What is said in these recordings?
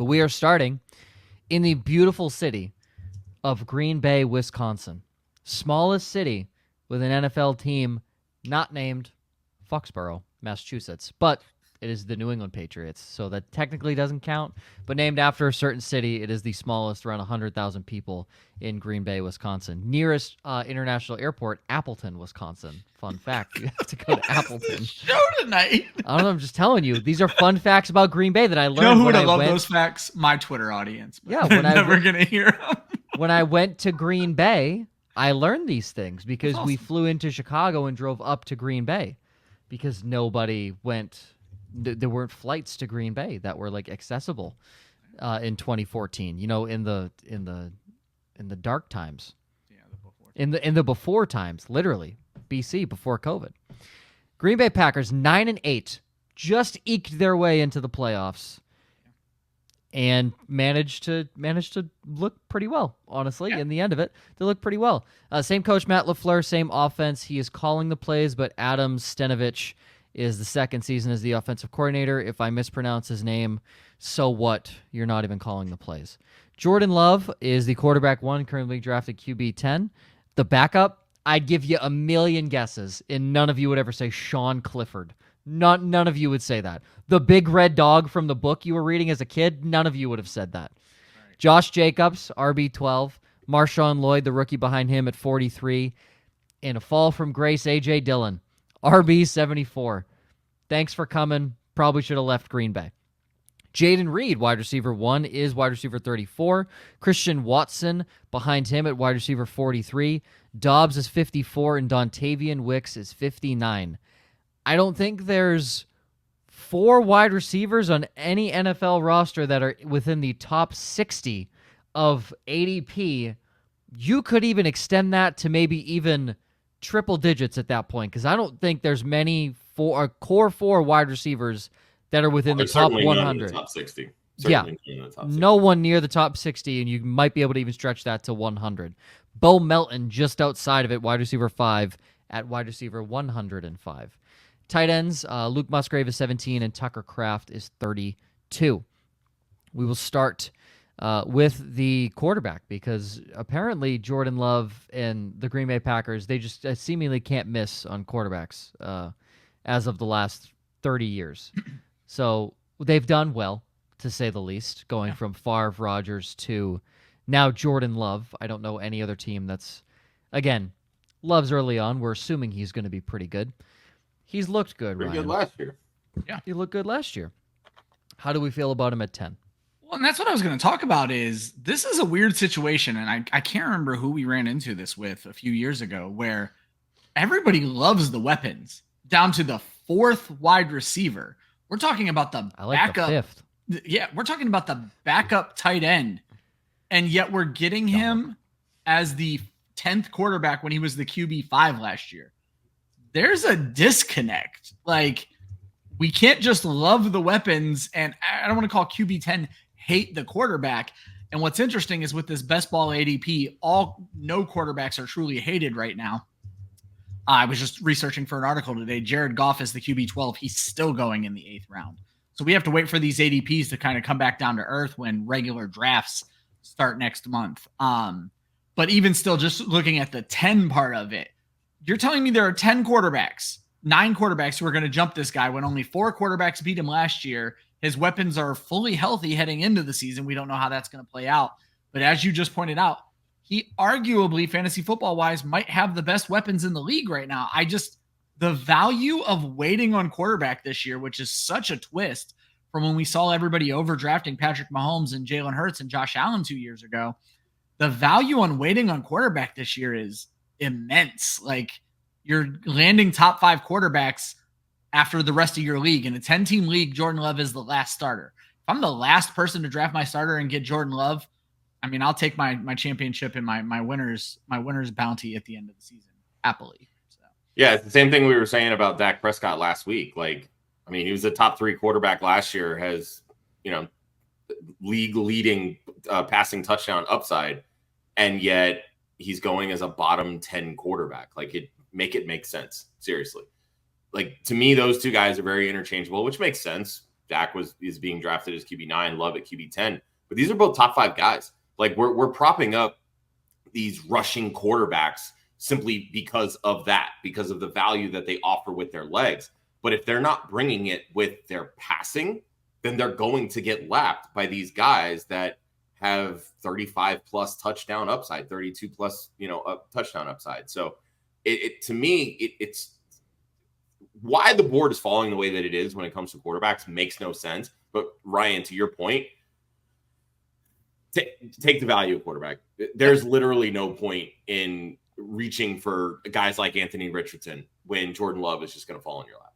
we are starting in the beautiful city of Green Bay, Wisconsin. Smallest city with an NFL team not named Foxborough, Massachusetts. But it is the New England Patriots, so that technically doesn't count. But named after a certain city, it is the smallest, around 100,000 people in Green Bay, Wisconsin. Nearest international airport, Appleton, Wisconsin. Fun fact, you have to go to Appleton. Show tonight. I don't know, I'm just telling you. These are fun facts about Green Bay that I learned. You know who would have loved those facts? My Twitter audience. Yeah, they're never going to hear them. When I went to Green Bay, I learned these things because we flew into Chicago and drove up to Green Bay because nobody went. There weren't flights to Green Bay that were like accessible in 2014. You know, in the dark times, in the before times, literally BC before COVID. Green Bay Packers 9-8 just eked their way into the playoffs and managed to look pretty well. Honestly, in the end of it, they look pretty well. Same coach Matt LaFleur, same offense. He is calling the plays, but Adam Stenavich is the second season as the offensive coordinator. If I mispronounce his name, so what? You're not even calling the plays. Jordan Love is the quarterback 1, currently drafted QB 10. The backup, I'd give you a million guesses, and none of you would ever say Sean Clifford. None of you would say that. The big red dog from the book you were reading as a kid, none of you would have said that. Right. Josh Jacobs, RB12. Marshawn Lloyd, the rookie behind him at 43. And a fall from grace, A.J. Dillon. RB74. Thanks for coming. Probably should have left Green Bay. Jayden Reed, wide receiver 1, is wide receiver 34. Christian Watson behind him at wide receiver 43. Dobbs is 54, and Dontavian Wicks is 59. I don't think there's 4 wide receivers on any NFL roster that are within the top 60 of ADP. You could even extend that to maybe even triple digits at that point, because I don't think there's many core 4 wide receivers that are within the top 100. Top 60. No one near the top 60, and you might be able to even stretch that to 100. Bo Melton just outside of it, wide receiver 5 at wide receiver 105. Tight ends, Luke Musgrave is 17, and Tucker Kraft is 32. We will start with the quarterback, because apparently Jordan Love and the Green Bay Packers, they just seemingly can't miss on quarterbacks as of the last 30 years. So they've done well, to say the least, going from Favre, Rodgers to now Jordan Love. I don't know any other team that's, again, Love's early on. We're assuming he's going to be pretty good. He's looked good, Pretty Ryan. good last year. Yeah. He looked good last year. How do we feel about him at 10? Well, and that's what I was going to talk about. Is this is a weird situation, and I can't remember who we ran into this with a few years ago, where everybody loves the weapons down to the 4th wide receiver. We're talking about the backup. The 5th. Yeah, we're talking about the backup tight end, and yet we're getting him as the 10th quarterback when he was the QB5 last year. There's a disconnect. Like, we can't just love the weapons, and I don't want to call QB10 hate the quarterback. And what's interesting is with this best ball ADP, no quarterbacks are truly hated right now. I was just researching for an article today. Jared Goff is the QB12. He's still going in the 8th round. So we have to wait for these ADPs to kind of come back down to earth when regular drafts start next month. But even still, just looking at the 10 part of it, you're telling me there are 10 quarterbacks, 9 quarterbacks who are going to jump this guy when only 4 quarterbacks beat him last year. His weapons are fully healthy heading into the season. We don't know how that's going to play out. But as you just pointed out, he arguably, fantasy football-wise, might have the best weapons in the league right now. The value of waiting on quarterback this year, which is such a twist from when we saw everybody overdrafting Patrick Mahomes and Jalen Hurts and Josh Allen 2 years ago, the value on waiting on quarterback this year is immense. Like, you're landing top 5 quarterbacks after the rest of your league. In a 10-team league, Jordan Love is the last starter. If I'm the last person to draft my starter and get Jordan Love, I mean, I'll take my championship and my winner's bounty at the end of the season happily. So. Yeah, it's the same thing we were saying about Dak Prescott last week. Like, I mean, he was a top 3 quarterback last year, has, league leading passing touchdown upside, and yet he's going as a bottom 10 quarterback. Like, it make sense. Seriously. Like, to me, those two guys are very interchangeable, which makes sense. Dak is being drafted as QB9, Love at QB10. But these are both top 5 guys. Like we're propping up these rushing quarterbacks simply because of that, because of the value that they offer with their legs. But if they're not bringing it with their passing, then they're going to get lapped by these guys that have 35 plus touchdown upside, 32 plus, touchdown upside. So to me, it's why the board is falling the way that it is when it comes to quarterbacks makes no sense. But Ryan, to your point, take the value of quarterback. There's literally no point in reaching for guys like Anthony Richardson when Jordan Love is just going to fall in your lap.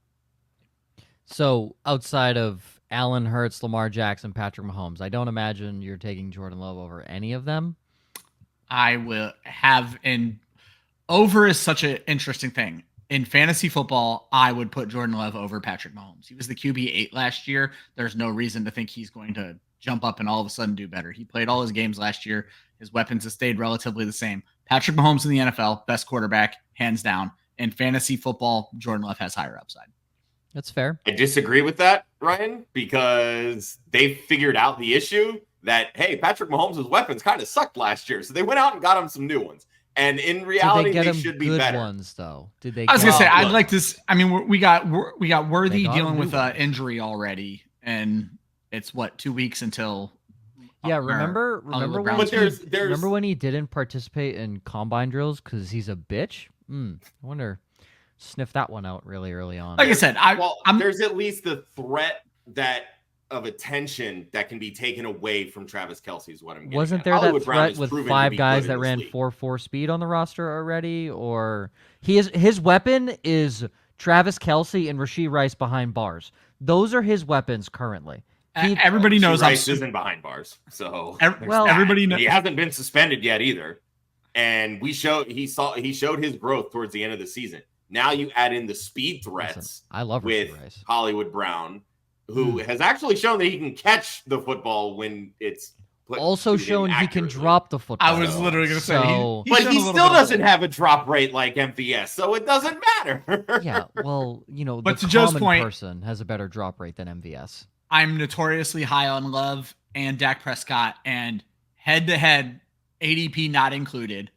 So outside of Allen Hurts, Lamar Jackson, Patrick Mahomes, I don't imagine you're taking Jordan Love over any of them. I will have, and over is such an interesting thing. In fantasy football, I would put Jordan Love over Patrick Mahomes. He was the QB8 last year. There's no reason to think he's going to jump up and all of a sudden do better. He played all his games last year. His weapons have stayed relatively the same. Patrick Mahomes in the NFL, best quarterback, hands down. In fantasy football, Jordan Love has higher upside. That's fair. I disagree with that, Ryan, because they figured out the issue that, hey, Patrick Mahomes' weapons kind of sucked last year. So they went out and got him some new ones. And in reality, they should be better. Ones, though. Did they? I was gonna say, I'd like to. I mean, we got Worthy dealing with injury already, and it's 2 weeks until. Yeah, remember when he didn't participate in combine drills because he's a bitch? I wonder. Sniff that one out really early on. Like I said, there's at least the threat of attention that can be taken away from Travis Kelce is what I'm getting Wasn't at. there Hollywood that Brown threat with proven 5 to be guys good that in this ran league. 4.4 speed on the roster already? Or his weapon is Travis Kelce and Rashee Rice behind bars. Those are his weapons currowly. Everybody knows Rice isn't behind bars, so everybody knows he hasn't been suspended yet either. And he showed his growth towards the end of the season. Now you add in the speed threats. Listen, I love with Rashee Rice. Hollywood Brown, who has actually shown that he can catch the football when it's also shown he can drop the football. I was literally going to say, but he still doesn't have a drop rate like MVS, so it doesn't matter. Yeah, well, but the to Joe's common point, person has a better drop rate than MVS. I'm notoriously high on Love and Dak Prescott, and head-to-head, ADP not included,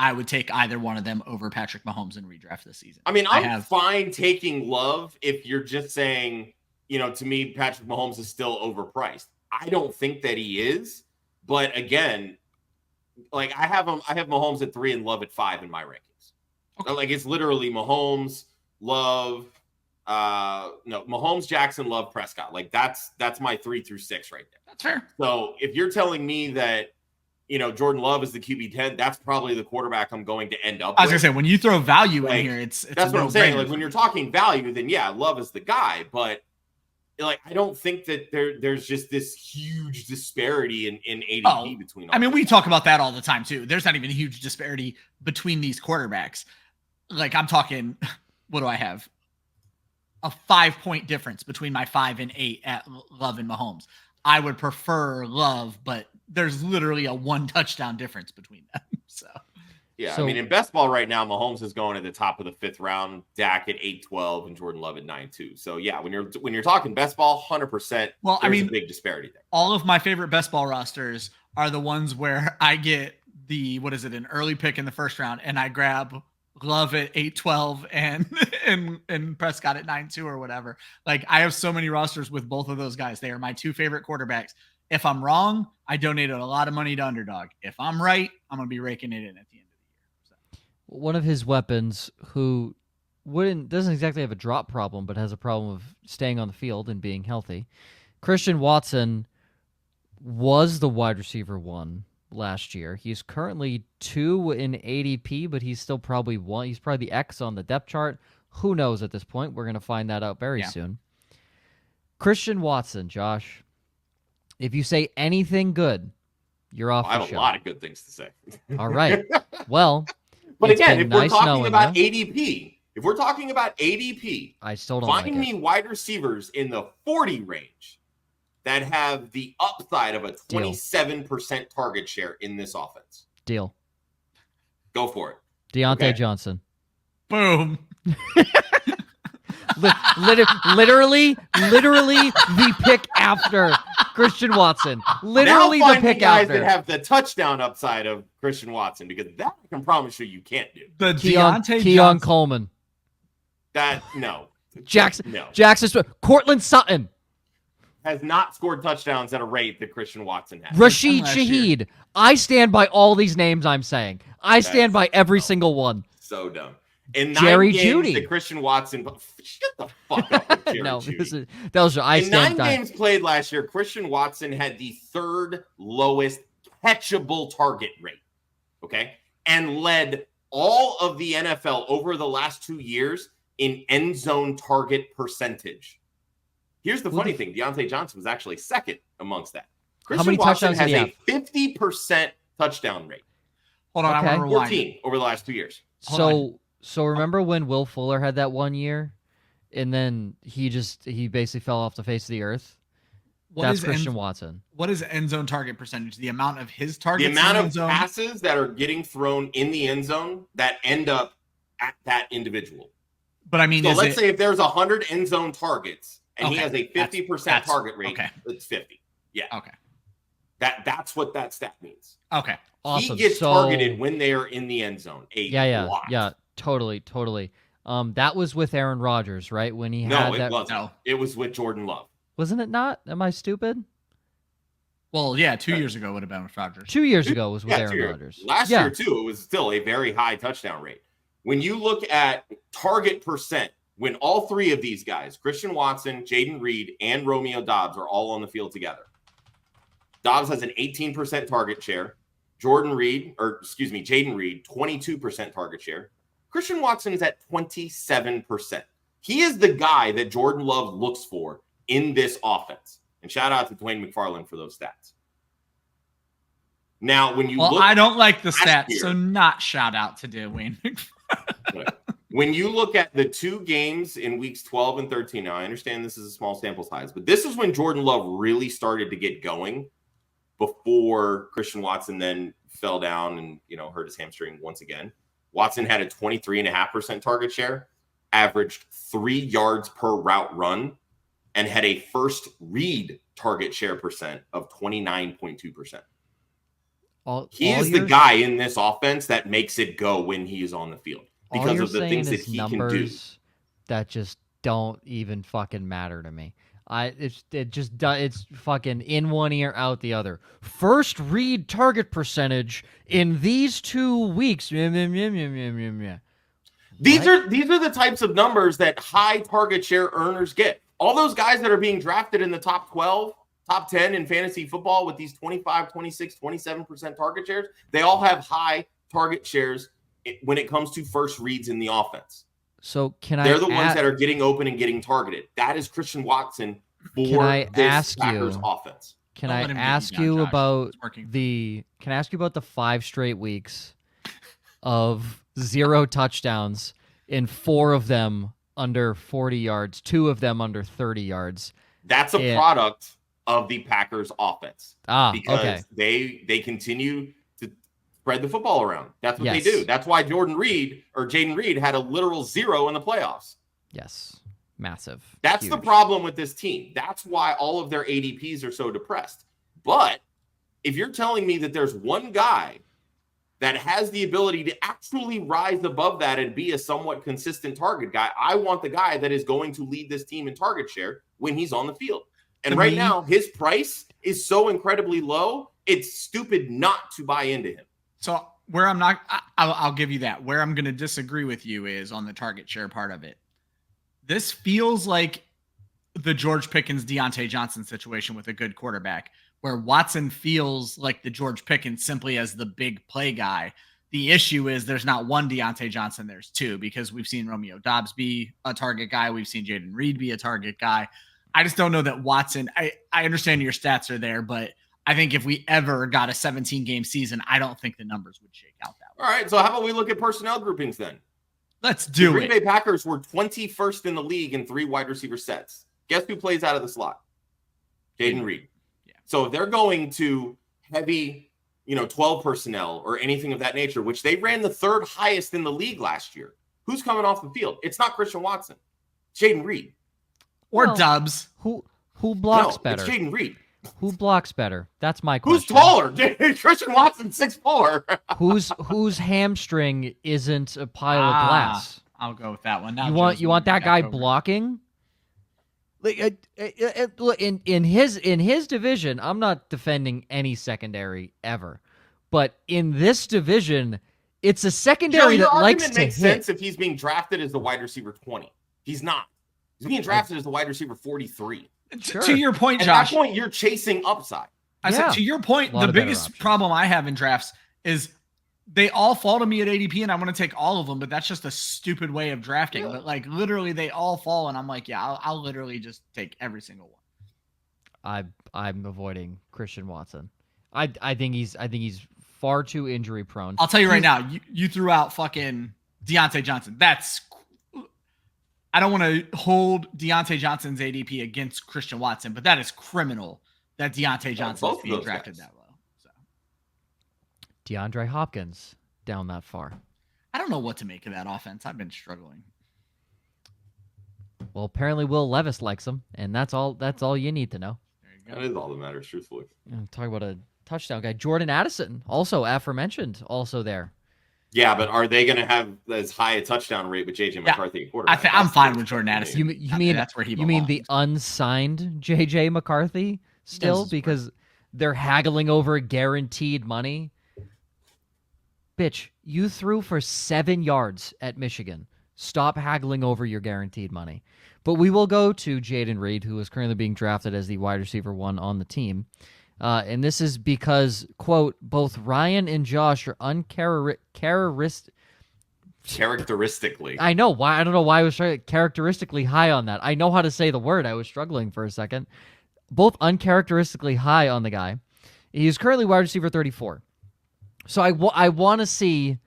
I would take either one of them over Patrick Mahomes in redraft this season. I mean, I'm fine taking Love if you're just saying, to me, Patrick Mahomes is still overpriced. I don't think that he is, but again, like I have Mahomes at 3 and Love at 5 in my rankings. Okay. Like it's literally Mahomes, Love, Mahomes, Jackson, Love, Prescott. Like that's my 3 through 6 right there. That's fair. So if you're telling me that, Jordan Love is the QB10, that's probably the quarterback I'm going to end up with. I was going to say, when you throw value in here, it's that's what I'm saying. Like when you're talking value, then yeah, Love is the guy. But like, I don't think that there's just this huge disparity in ADP between all. I mean, we talk about that all the time too. There's not even a huge disparity between these quarterbacks. Like I'm talking, what do I have? A 5-point difference between my 5 and 8 at Love and Mahomes. I would prefer Love, but there's literally a 1 touchdown difference between them. I mean, in best ball right now, Mahomes is going at the top of the 5th round, Dak at 8-12, and Jordan Love at 9-2. So yeah, when you're talking best ball, 100%. Well, I mean, a big disparity there. All of my favorite best ball rosters are the ones where I get an early pick in the first round, and I grab Love at 8-12 and Prescott at 9-2 or whatever. Like I have so many rosters with both of those guys. They are my 2 favorite quarterbacks. If I'm wrong, I donated a lot of money to Underdog. If I'm right, I'm going to be raking it in at the end of the year. So. One of his weapons who doesn't exactly have a drop problem, but has a problem of staying on the field and being healthy. Christian Watson was the wide receiver 1 last year. He's currently 2 in ADP, but he's still probably 1. He's probably the X on the depth chart. Who knows at this point? We're going to find that out very soon. Christian Watson, Josh. If you say anything good, you're off the show. I have a lot of good things to say. All right. Well, but again, if we're talking about ADP, I still don't find me wide receivers in the 40 range that have the upside of a 27% target share in this offense. Deal. Go for it. Deontay Johnson. Boom. Literally the pick after Christian Watson. Literally now the find pick guys after. that have the touchdown upside of Christian Watson, because that I can promise you can't do. The Keon Johnson. Coleman. That no. Jackson No. Cortland Sutton. Has not scored touchdowns at a rate that Christian Watson has. Rashid Shaheed. I stand by all these names I'm saying. I stand by every single one. So dumb. In Jerry 9 games Jeudy. that Christian Watson, shut the fuck up with Jerry No, Jeudy. in 9 games played last year, Christian Watson had the 3rd lowest catchable target rate. Okay, and led all of the NFL over the last 2 years in end zone target percentage. Here's the funny thing: Deontay Johnson was actually 2nd amongst that. How many Watson touchdowns has did he a 50% touchdown rate. Hold on, I want to rewind. 14 over the last 2 years. So remember when Will Fuller had that 1 year, and then he basically fell off the face of the earth? That's Christian Watson. What is end zone target percentage? The amount of his targets. The amount of passes that are getting thrown in the end zone that end up at that individual. But I mean, so let's say if there's 100 end zone targets and he has a 50% target rate, it's 50. Yeah. Okay. That's what that stat means. Okay. Awesome. He gets targeted when they are in the end zone. Yeah. Totally. That was with Aaron Rodgers, right? When he had that. Wasn't. No, it was with Jordan Love. Wasn't it not? Am I stupid? Well, yeah, 2 years ago would have been with Rodgers. 2 years ago was with Aaron Rodgers. Last year, too, it was still a very high touchdown rate. When you look at target percent, when all 3 of these guys, Christian Watson, Jayden Reed, and Romeo Doubs, are all on the field together, Doubs has an 18% target share. Jayden Reed, 22% target share. Christian Watson is at 27%. He is the guy that Jordan Love looks for in this offense. And shout out to Dwayne McFarland for those stats. Now, when you look, I don't like the stats, so not shout out to Dwayne McFarland. When you look at the 2 games in weeks 12 and 13, now I understand this is a small sample size, but this is when Jordan Love really started to get going before Christian Watson then fell down and, hurt his hamstring once again. Watson had a 23.5% target share, averaged 3 yards per route run, and had a first read target share percent of 29.2%. He is the guy in this offense that makes it go when he is on the field because of the things that he can do. That just don't even fucking matter to me. It's fucking in one ear, out the other. First read target percentage in these 2 weeks. These are the types of numbers that high target share earners get. All those guys that are being drafted in the top 12, top 10 in fantasy football with these 25, 26, 27% target shares, they all have high target shares when it comes to first reads in the offense. So they're the ones that are getting open and getting targeted. That is Christian Watson for this Packers offense. Can I ask you about the 5 straight weeks of 0 touchdowns in 4 of them under 40 yards, 2 of them under 30 yards? That's a product of the Packers offense. Because they continue to spread the football around. That's what they do. That's why Jayden Reed had a literal 0 in the playoffs. Yes. Massive. That's huge. The problem with this team. That's why all of their ADPs are so depressed. But if you're telling me that there's one guy that has the ability to actually rise above that and be a somewhat consistent target guy, I want the guy that is going to lead this team in target share when he's on the field. And right now, his price is so incredibly low, it's stupid not to buy into him. So where I'm not, I'll give you that. Where I'm going to disagree with you is on the target share part of it. This feels like the George Pickens, Deontay Johnson situation with a good quarterback, where Watson feels like the George Pickens simply as the big play guy. The issue is there's not one Deontay Johnson, there's 2, because we've seen Romeo Doubs be a target guy. We've seen Jayden Reed be a target guy. I just don't know that Watson, I understand your stats are there, but I think if we ever got a 17-game season, I don't think the numbers would shake out that way. All right, so how about we look at personnel groupings then? Let's do it. The Green Bay Packers were 21st in the league in 3 wide receiver sets. Guess who plays out of the slot? Jayden Reed. Yeah. So if they're going to heavy, 12 personnel or anything of that nature, which they ran the 3rd highest in the league last year, who's coming off the field? It's not Christian Watson. Jayden Reed. Or Well, Dubs. Who blocks No, better? it's Jayden Reed. Who blocks better? That's my Who's question. taller? Christian Watson, 6'4". Whose hamstring isn't a pile of glass? I'll go with that one. Now You want that guy blocking? Like, look, in his division, I'm not defending any secondary ever, but in this division, it's a secondary Your that likes argument to makes hit. sense if he's being drafted as the wide receiver 20. He's not. He's being drafted as the wide receiver 43. Sure. To your point, At Josh. that point, you're chasing upside. I said, to your point, the biggest problem I have in drafts is they all fall to me at ADP, and I want to take all of them, but that's just a stupid way of drafting. Yeah. But like literally, they all fall, and I'm like, yeah, I'll literally just take every single one. I'm avoiding Christian Watson. I think he's far too injury prone. I'll tell you right now, you threw out fucking Deontay Johnson. I don't want to hold Deontay Johnson's ADP against Christian Watson, but that is criminal that Deontay Johnson is being drafted that low. So DeAndre Hopkins down that far. I don't know what to make of that offense. I've been struggling. Well, apparently Will Levis likes him, and that's all you need to know. There you go. That is all that matters, truthfully. Talk about a touchdown guy. Jordan Addison, also aforementioned, also there. Yeah, but are they going to have as high a touchdown rate with JJ McCarthy at quarterback? I'm fine with Jordan Addison. You mean that's where he belongs. You mean the unsigned JJ McCarthy still because they're haggling over guaranteed money? Bitch, you threw for 7 yards at Michigan. Stop haggling over your guaranteed money. But we will go to Jayden Reed, who is currently being drafted as the wide receiver 1 on the team. And this is because, quote, both Ryan and Josh are characteristically. I know why. I don't know why I was characteristically high on that. I know how to say the word. I was struggling for a second. Both uncharacteristically high on the guy. He's currently wide receiver 34. So I want to see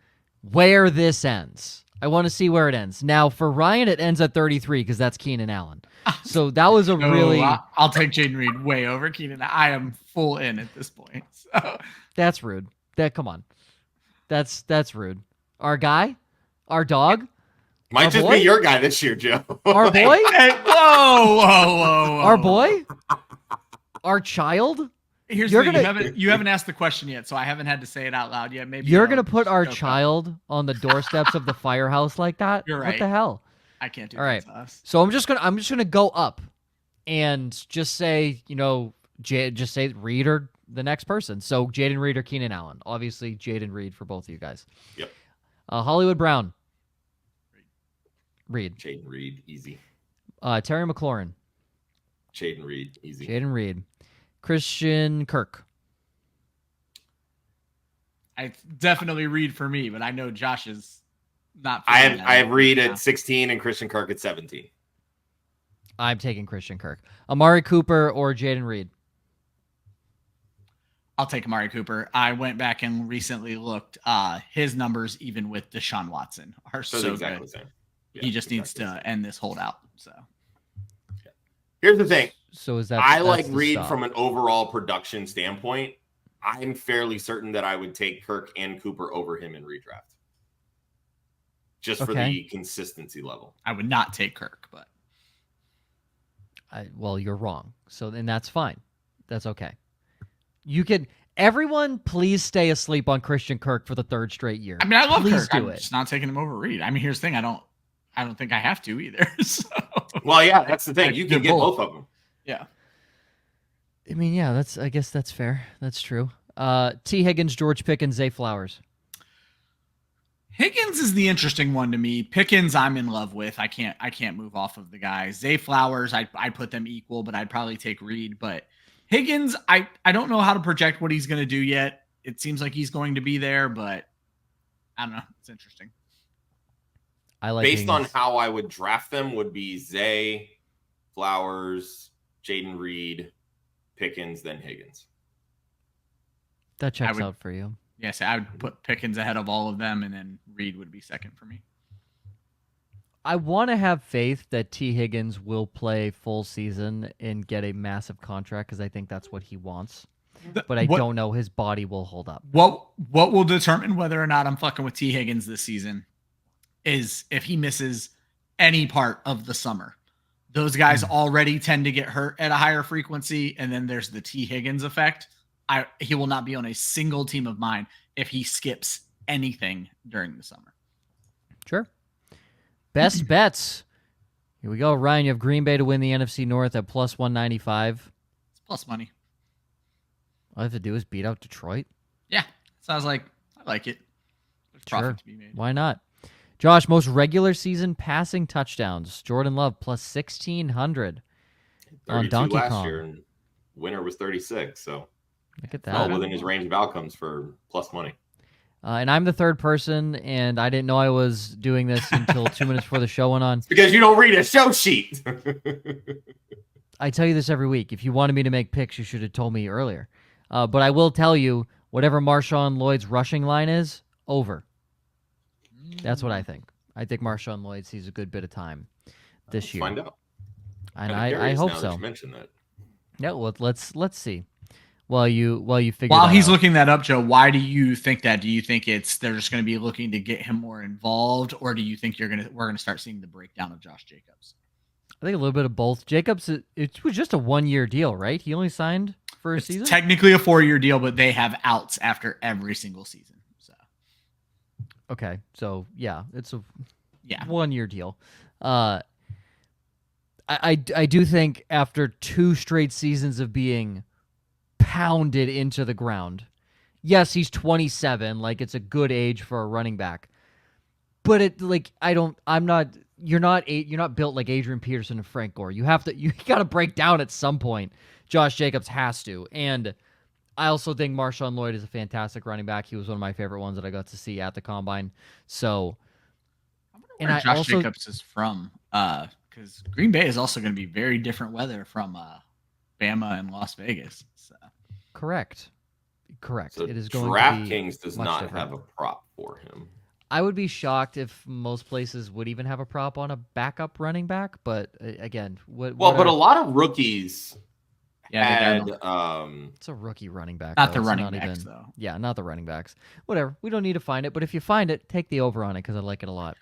where this ends. I want to see where it ends. Now, for Ryan, it ends at 33 because that's Keenan Allen. So that was a really... I'll take Jayden Reed way over Keenan. I am full in at this point. So. That's rude. Come on. That's rude. Our guy? Our dog? Might just be your guy this year, Joe. Our boy? Hey, whoa. Our boy? Our child? Here's the thing. You haven't asked the question yet, so I haven't had to say it out loud yet. Maybe you're going to put our child on the doorsteps of the firehouse like that? You're right. What the hell? I can't do that. All right. To us. So I'm just gonna go up and just say, just say Reed or the next person. So Jayden Reed or Keenan Allen. Obviously Jayden Reed for both of you guys. Yep. Hollywood Brown. Reed. Jayden Reed, easy. Terry McLaurin. Jayden Reed, easy. Jayden Reed. Christian Kirk. I definitely Reed for me, but I know Josh is not. I have Reed at 16 and Christian Kirk at 17. I'm taking Christian Kirk. Amari Cooper or Jayden Reed? I'll take Amari Cooper. I went back and recently looked. His numbers, even with Deshaun Watson, are so exactly good. The same. Yeah, he just needs to end this holdout. So here's the thing. So is that I like Reed from an overall production standpoint. I'm fairly certain that I would take Kirk and Cooper over him in redraft. Just for the consistency level. I would not take Kirk, but well, you're wrong. So then that's fine. That's okay. You can. Everyone, please stay asleep on Christian Kirk for the 3rd straight year. I mean, I love Kirk. I'm just not taking him over Reed. I mean, here's the thing. I don't think I have to either. So. Well, yeah, that's the thing. You can get both of them. Yeah. I mean, yeah, I guess that's fair. That's true. T. Higgins, George Pickens, Zay Flowers. Higgins is the interesting one to me. Pickens, I'm in love with. I can't move off of the guy. Zay Flowers, I'd put them equal, but I'd probably take Reed. But Higgins, I don't know how to project what he's going to do yet. It seems like he's going to be there, but I don't know. It's interesting. I like based Higgins. on how I would draft them would be Zay, Flowers, Jayden Reed, Pickens, then Higgins. That checks out for you. Yes, I would put Pickens ahead of all of them, and then Reed would be second for me. I want to have faith that T. Higgins will play full season and get a massive contract because I think that's what he wants. But I don't know his body will hold up. What will determine whether or not I'm fucking with T. Higgins this season is if he misses any part of the summer. those guys already tend to get hurt at a higher frequency. And then there's the T. Higgins effect. He will not be on a single team of mine if he skips anything during the summer. Sure. Best bets. Here we go. Ryan, you have Green Bay to win the NFC North at plus 195. It's plus money. All I have to do is beat out Detroit. Yeah. So I was like, I like it. There's profit to be made. Why not? Josh, most regular season passing touchdowns. Jordan Love plus 1,600 on Donkey last Kong. year, and winner was 36. So look at that. All within his range of outcomes for plus money. And I'm the third person, and I didn't know I was doing this until 2 minutes before the show went on. It's because you don't read a show sheet. I tell you this every week. If you wanted me to make picks, you should have told me earlier. But I will tell you, whatever Marshawn Lloyd's rushing line is, over. That's what I think. I think Marshawn Lloyd sees a good bit of time this year. Find out. And I hope so. You mentioned that. Yeah, well, let's see. While you figure While that he's out. looking that up, Joe, why do you think that? Do you think they're just going to be looking to get him more involved, or do you think we're going to start seeing the breakdown of Josh Jacobs? I think a little bit of both. Jacobs, it was just a 1-year deal, right? He only signed for a season? Technically a 4-year deal, but they have outs after every single season. So, okay, so yeah, it's a 1-year deal. I do think after 2 straight seasons of being pounded into the ground, yes, he's 27. Like, it's a good age for a running back, but you're not built like Adrian Peterson and Frank Gore. You got to break down at some point. Josh Jacobs has to. And I also think Marshawn Lloyd is a fantastic running back. He was one of my favorite ones that I got to see at the Combine. So, I wonder where Josh Jacobs is from, because Green Bay is also going to be very different weather from Bama and Las Vegas. So. Correct. So it is going to be DraftKings does not different. have a prop for him. I would be shocked if most places would even have a prop on a backup running back. But again, but a lot of rookies had. It's a rookie running back. Not the running backs, though. Yeah, not the running backs. Whatever. We don't need to find it. But if you find it, take the over on it because I like it a lot.